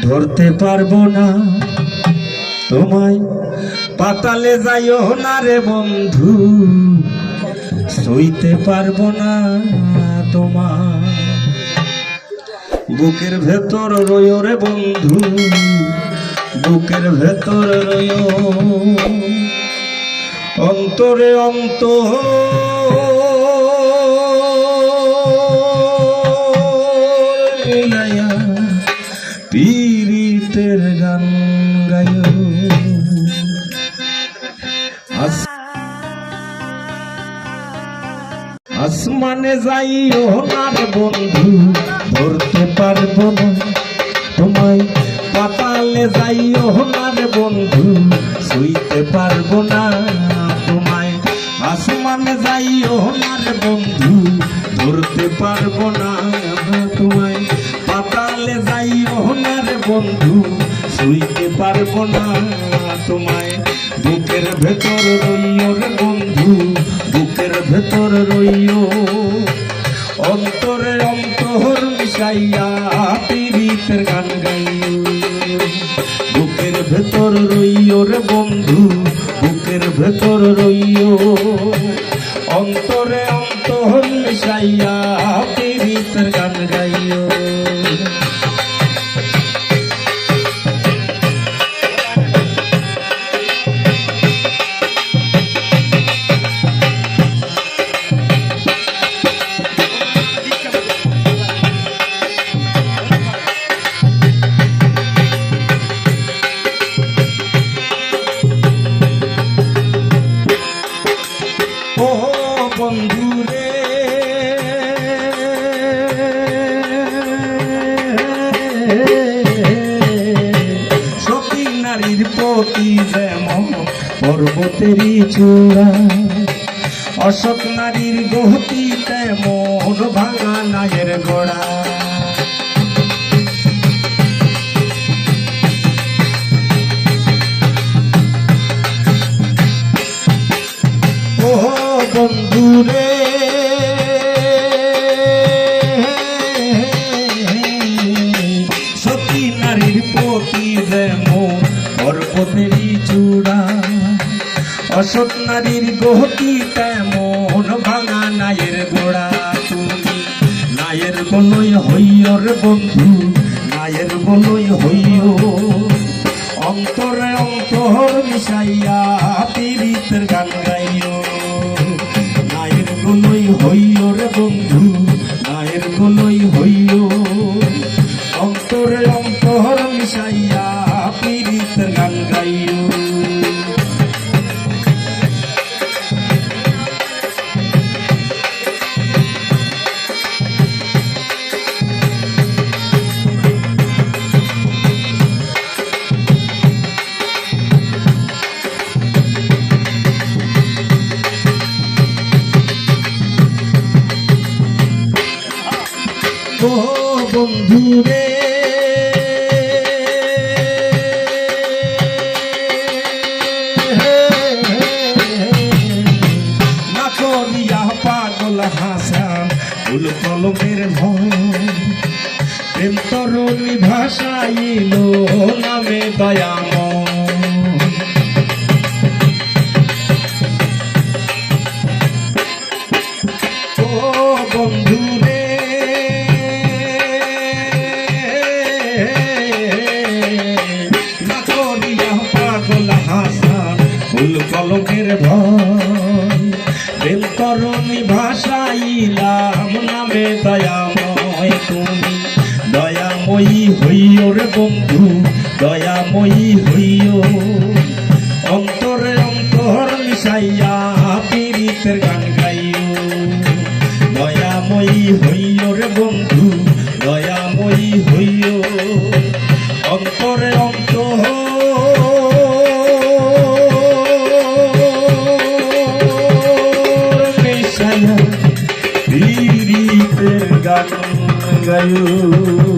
ধরতে পারবো না তোমায়, পাতালে যাইও না রে বন্ধু, সইতে পারবো না তোমার। বুকের ভেতর রইও রে বন্ধু, বুকের ভেতর রইও, অন্তরে অন্তর মিলাইয়া পীড়িতের গান গাইও। আসমানে যাইও না রে বন্ধু, ধরতে পারবো না তোমায়, পাতালে যাইও না রে বন্ধু, সইতে পারবো না তোমায়। আসমানে যাইও না রে বন্ধু, ধরতে পারবো না তোমায়, পাতালে যাইও না রে বন্ধু, সইতে পারবো না তোমায়। বুকের ভেতর রইও রে বন্ধু, বুকের ভেতর রইও, অন্তরে অন্তর মিশাইয়া পীড়িতের গান গাইও। বুকের ভেতর রইও রে বন্ধু, বুকের ভেতর রইও, অন্তরে অন্তর মিশাইয়া পীড়িতের গান গাইও। বন্ধুরে সতী নারীর প্রতি যেমন পর্বতেরই চূড়া, অসৎ নারীর গতি তেমন ভাঙা নায়ের গোড়া। বন্ধুরে সতী নারীর প্রতি যেমন পর্বতেরই চূড়া, অসৎ নারীর গতি তেমন ভাঙা নায়ের গোড়া। তুমি নায়ের বলই হইও রে বন্ধু, নায়ের বলই হইও, অন্তরে অন্তর মিশাইয়া পীড়িতের গান গাইও। নায়ের বলই হইও রে বন্ধু, নায়ের বলই হইও, অন্তরে অন্তর মিশাইয়া পীড়িতের গান গাইও। ও বন্ধুরে না করিয়া পাগল হাসান ফুল কলমের মন, প্রেম তরুণী ভাষাইল নামে দয়াময়। ও বন্ধুরে ফুল কলমের ভয়, প্রেম তরুণী ভাষাইলাম নামে দয়াময়। তুমি দয়াময়ী হইও রে বন্ধু, দয়াময়ী হইও, অন্তরে অন্তর মিশাইয়া পীড়িতের গান গাইও। দয়াময়ী হইও রে বন্ধু, দয়াময়ী হইও, অন্তরে অন্তর পীড়িতের গান গাইও।